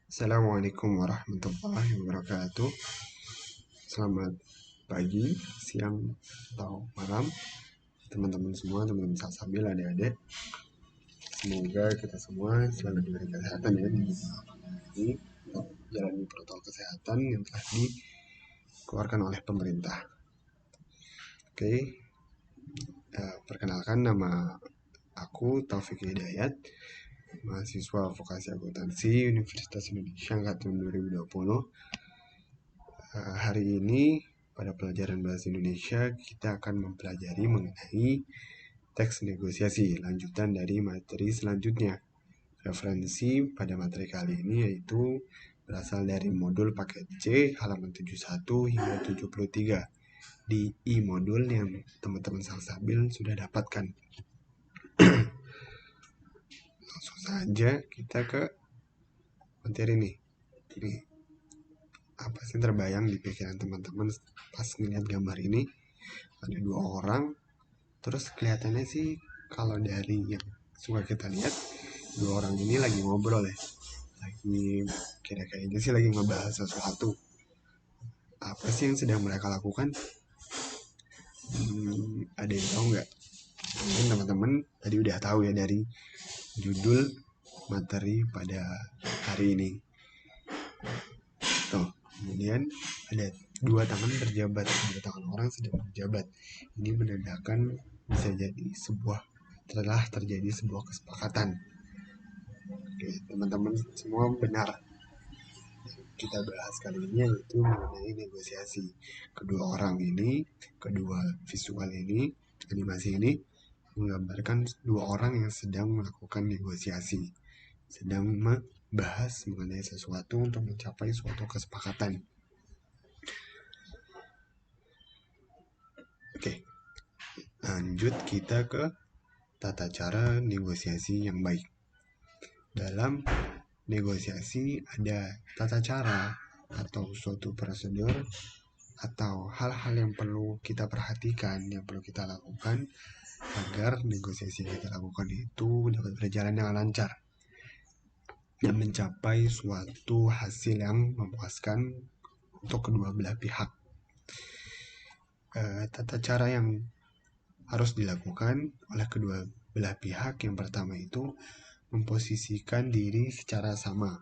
Assalamualaikum warahmatullahi wabarakatuh. Selamat pagi, siang, atau malam teman-teman semua, teman-teman Salsabil, adik-adik. Semoga kita semua selalu diberi kesehatan ya di ini untuk jalani protokol kesehatan yang telah dikeluarkan oleh pemerintah. Oke, perkenalkan nama aku Taufik Hidayat, mahasiswa vokasi akuntansi Universitas Indonesia angkatan 2020. Hari ini pada pelajaran Bahasa Indonesia kita akan mempelajari mengenai teks negosiasi, lanjutan dari materi selanjutnya. Referensi pada materi kali ini yaitu berasal dari modul paket C halaman 71 hingga 73 di modul yang teman-teman Salsabil sudah dapatkan. Langsung saja kita ke materi nih. Apa sih terbayang di pikiran teman-teman pas ngeliat gambar ini? Ada dua orang, terus kelihatannya sih kalau dari yang suka kita lihat, dua orang ini lagi ngobrol ya, lagi kira-kira sih lagi ngebahas sesuatu. Apa sih yang sedang mereka lakukan? Ada yang tahu nggak? Mungkin teman-teman tadi udah tahu ya dari judul materi pada hari ini. Tuh, kemudian ada dua tangan berjabat, dua tangan orang sedang berjabat. Ini menandakan bisa jadi telah terjadi sebuah kesepakatan. Oke, teman-teman semua benar. Kita bahas kali ini yaitu mengenai negosiasi. Kedua visual ini, animasi ini menggambarkan dua orang yang sedang melakukan negosiasi, sedang membahas mengenai sesuatu untuk mencapai suatu kesepakatan. Oke, lanjut kita ke tata cara negosiasi yang baik. Dalam negosiasi ada tata cara atau suatu prosedur atau hal-hal yang perlu kita perhatikan, yang perlu kita lakukan agar negosiasi yang kita lakukan itu dapat berjalan dengan lancar dan mencapai suatu hasil yang memuaskan untuk kedua belah pihak. Tata cara yang harus dilakukan oleh kedua belah pihak yang pertama itu memposisikan diri secara sama.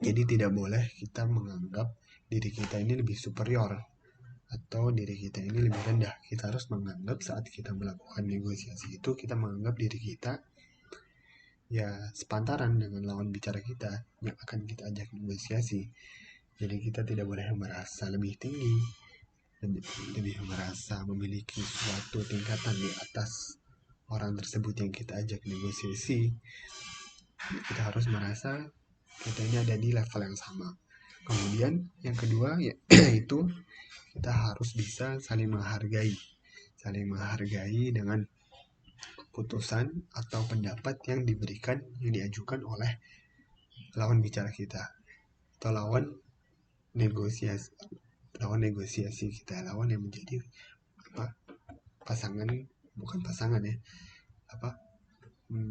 Jadi tidak boleh kita menganggap diri kita ini lebih superior atau diri kita ini lebih rendah. Kita harus menganggap saat kita melakukan negosiasi itu kita menganggap diri kita ya sepantaran dengan lawan bicara kita yang akan kita ajak negosiasi. Jadi kita tidak boleh merasa lebih tinggi, lebih merasa memiliki suatu tingkatan di atas orang tersebut yang kita ajak negosiasi. Kita harus merasa kita ini ada di level yang sama. Kemudian yang kedua yaitu kita harus bisa saling menghargai dengan putusan atau pendapat yang diajukan oleh lawan bicara kita atau lawan negosiasi kita, lawan yang menjadi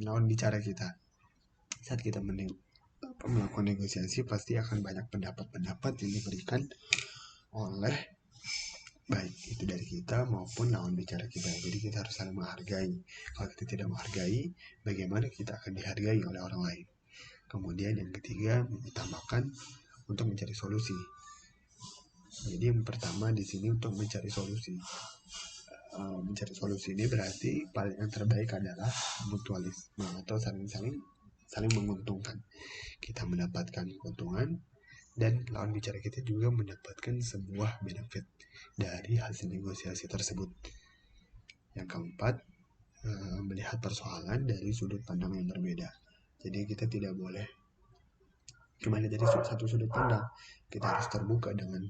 lawan bicara kita. Saat kita melakukan negosiasi pasti akan banyak pendapat-pendapat yang diberikan oleh baik itu dari kita maupun lawan bicara kita. Jadi kita harus saling menghargai. Kalau kita tidak menghargai, bagaimana kita akan dihargai oleh orang lain? Kemudian yang ketiga, mengutamakan untuk mencari solusi. Jadi yang pertama di sini untuk mencari solusi. Mencari solusi ini berarti yang terbaik adalah mutualisme atau saling menguntungkan. Kita mendapatkan keuntungan dan lawan bicara kita juga mendapatkan sebuah benefit dari hasil negosiasi tersebut. Yang keempat, melihat persoalan dari sudut pandang yang berbeda. Jadi kita tidak boleh cuma dari satu sudut pandang. Kita harus terbuka dengan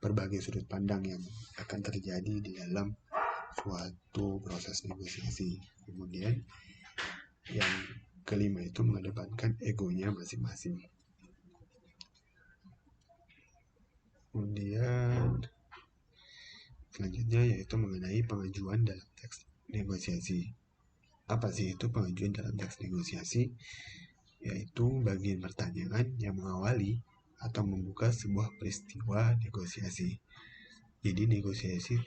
berbagai sudut pandang yang akan terjadi di dalam suatu proses negosiasi. Kemudian yang kelima itu mengedepankan egonya masing-masing. Kemudian selanjutnya yaitu mengenai pengajuan dalam teks negosiasi. Apa sih itu pengajuan dalam teks negosiasi? yaitu bagian pertanyaan yang mengawali atau membuka sebuah peristiwa negosiasi. Jadi negosiasi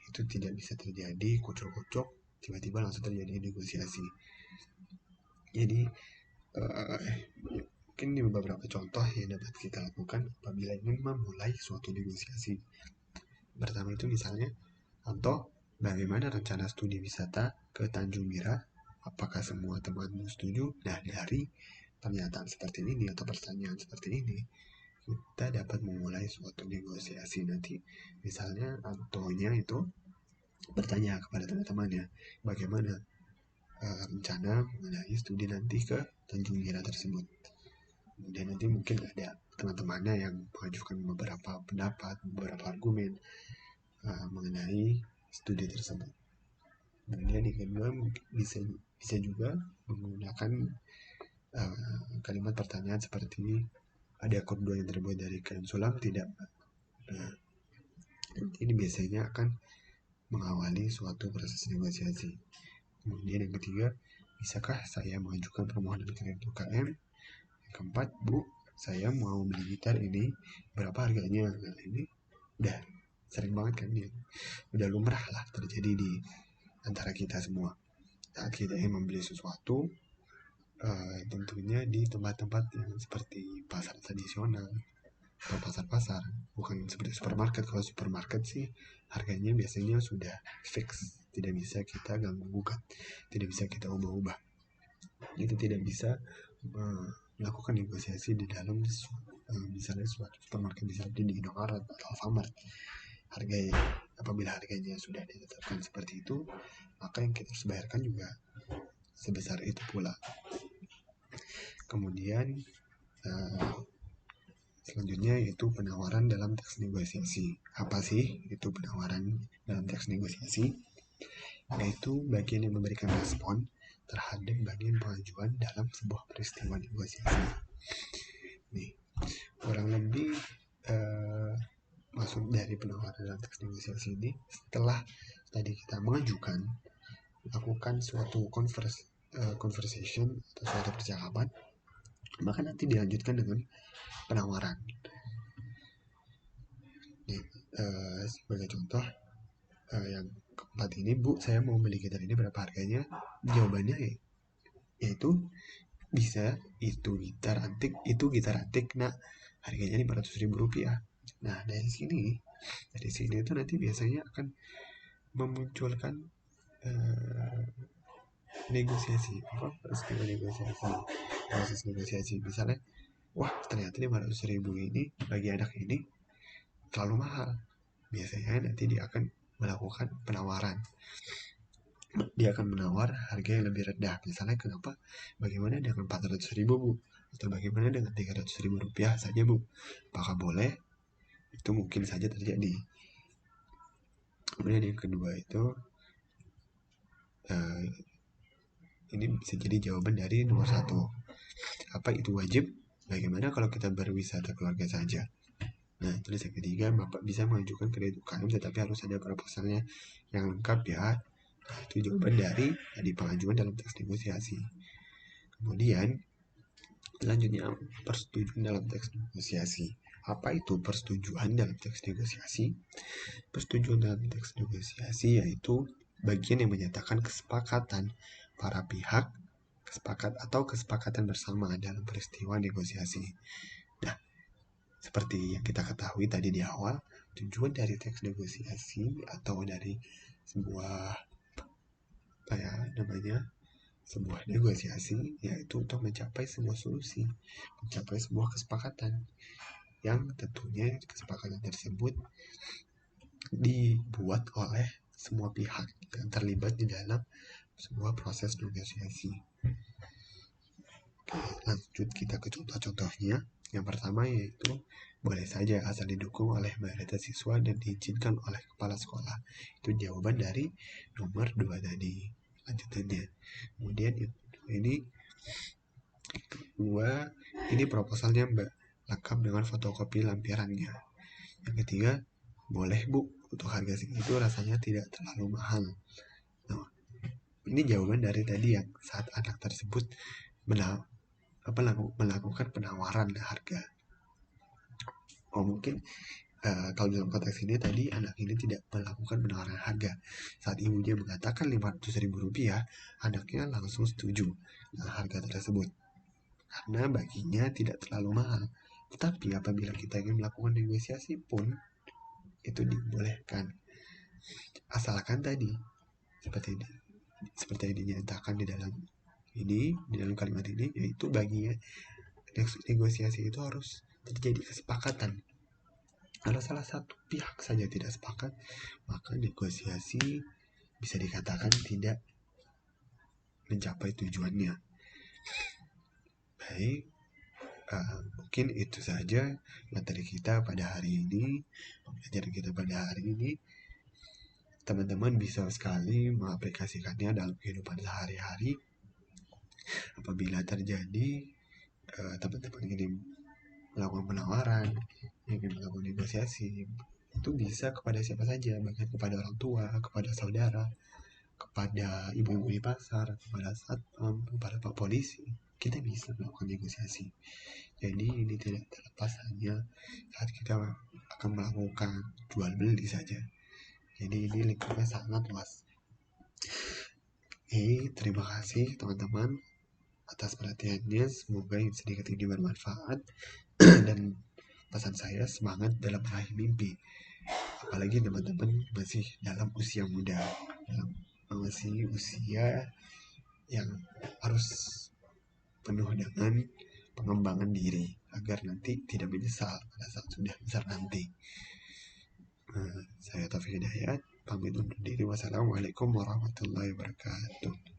itu tidak bisa terjadi kucuk-kucuk tiba-tiba langsung terjadi negosiasi. Jadi mungkin ini beberapa contoh yang dapat kita lakukan apabila ingin memulai suatu negosiasi. Pertama itu misalnya, contoh bagaimana rencana studi wisata ke Tanjung Mira? Apakah semua temanmu setuju? Nah, dari pernyataan seperti ini atau pertanyaan seperti ini, kita dapat memulai suatu negosiasi. Nanti misalnya Antonya itu bertanya kepada teman-temannya, bagaimana rencana mengenai studi nanti ke Tanjung Mira tersebut. Kemudian nanti mungkin ada teman-temannya yang mengajukan beberapa pendapat, beberapa argumen mengenai studi tersebut. Kemudian yang kedua bisa juga menggunakan kalimat pertanyaan seperti ada kode yang terbuat dari kain sulam tidak? Nah, ini biasanya akan mengawali suatu proses negosiasi. Kemudian yang ketiga, bisakah saya mengajukan permohonan kredit UKM? Yang keempat, Bu, saya mau beli gitar ini, berapa harganya? Nah, ini udah sering banget kan ya, udah lumrah lah terjadi di antara kita semua. Saat kita ingin membeli sesuatu, tentunya di tempat-tempat yang seperti pasar tradisional atau pasar-pasar, bukan seperti supermarket. Kalau supermarket sih harganya biasanya sudah fix, tidak bisa kita ganggu gugat, tidak bisa kita ubah-ubah. Itu tidak bisa melakukan negosiasi di dalam misalnya suatu supermarket, misalnya di Indomaret atau Alfamart. Apabila harganya sudah ditetapkan seperti itu, maka yang kita harus bayarkan juga sebesar itu pula. Kemudian selanjutnya yaitu penawaran dalam teks negosiasi. Apa sih itu penawaran dalam teks negosiasi? Yaitu bagian yang memberikan respon terhadap bagian pengajuan dalam sebuah peristiwa negosiasi. Nih, kurang lebih maksud dari penawaran dalam teks negosiasi ini, setelah tadi kita mengajukan, lakukan suatu conversation atau suatu percakapan, maka nanti dilanjutkan dengan penawaran. Nih, sebagai contoh yang keempat ini, Bu, saya mau beli gitar ini, berapa harganya? Jawabannya yaitu bisa itu gitar antik, nah harganya 500.000 rupiah. Nah dari sini itu nanti biasanya akan memunculkan negosiasi, proses negosiasi. Misalnya, wah ternyata 500.000 ini bagi anak ini terlalu mahal. Biasanya nanti dia akan melakukan penawaran. Dia akan menawar harga yang lebih rendah. Misalnya, bagaimana dengan 400.000, Bu? Atau bagaimana dengan 300.000 rupiah saja, Bu? Apakah boleh? Itu mungkin saja terjadi. Kemudian yang kedua itu, ini bisa jadi jawaban dari nomor 1. Apa itu wajib? Bagaimana kalau kita berwisata keluarga saja? Nah, terus yang ketiga, Bapak bisa mengajukan kredit UKM, tetapi harus ada proposalnya yang lengkap ya. Nah, itu jawaban dari pengajuan dalam teks negosiasi. Kemudian selanjutnya, persetujuan dalam teks negosiasi. Apa itu persetujuan dalam teks negosiasi? Persetujuan dalam teks negosiasi yaitu bagian yang menyatakan kesepakatan para pihak kesepakatan bersama dalam peristiwa negosiasi. Nah, seperti yang kita ketahui tadi di awal, tujuan dari teks negosiasi atau dari sebuah sebuah negosiasi yaitu untuk mencapai sebuah solusi, mencapai sebuah kesepakatan yang tentunya kesepakatan tersebut dibuat oleh semua pihak yang terlibat di dalam sebuah proses negosiasi. Lanjut kita ke contoh-contohnya. Yang pertama yaitu boleh saja asal didukung oleh mayoritas siswa dan diizinkan oleh kepala sekolah. Itu jawaban dari nomor 2 tadi. Lanjutannya, kemudian ini proposalnya lengkap dengan fotokopi lampirannya. Yang ketiga, boleh Bu, untuk harga segitu rasanya tidak terlalu mahal. Nah, ini jawaban dari tadi yang saat anak tersebut melakukan penawaran harga. Mungkin kalau dalam konteks ini tadi anak ini tidak melakukan penawaran harga. Saat ibunya mengatakan Rp500.000, anaknya langsung setuju dengan harga tersebut karena baginya tidak terlalu mahal. Tetapi apabila kita ingin melakukan negosiasi pun itu dibolehkan, asalkan tadi seperti yang dinyatakan di dalam kalimat ini, yaitu baginya negosiasi itu harus terjadi kesepakatan. Kalau salah satu pihak saja tidak sepakat, maka negosiasi bisa dikatakan tidak mencapai tujuannya. Baik, mungkin itu saja materi kita pada hari ini, pembelajaran kita pada hari ini. Teman-teman bisa sekali mengaplikasikannya dalam kehidupan sehari-hari. Apabila terjadi teman-teman ingin melakukan penawaran, ingin melakukan negosiasi, itu bisa kepada siapa saja, bahkan kepada orang tua, kepada saudara, kepada ibu-ibu di pasar, kepada satpam, kepada pak polisi. Kita bisa melakukan negosiasi. Jadi ini tidak terlepas hanya saat kita akan melakukan jual beli saja. Jadi ini lingkupnya sangat luas. Terima kasih teman-teman atas perhatiannya. Semoga yang sedikit ini bermanfaat. Dan pesan saya, semangat dalam meraih mimpi. Apalagi teman-teman masih dalam usia muda, masih usia yang harus penuh dengan pengembangan diri agar nanti tidak menyesal pada saat sudah besar nanti. Saya Taufik Hidayat, pamit undur diri. Wassalamualaikum warahmatullahi wabarakatuh.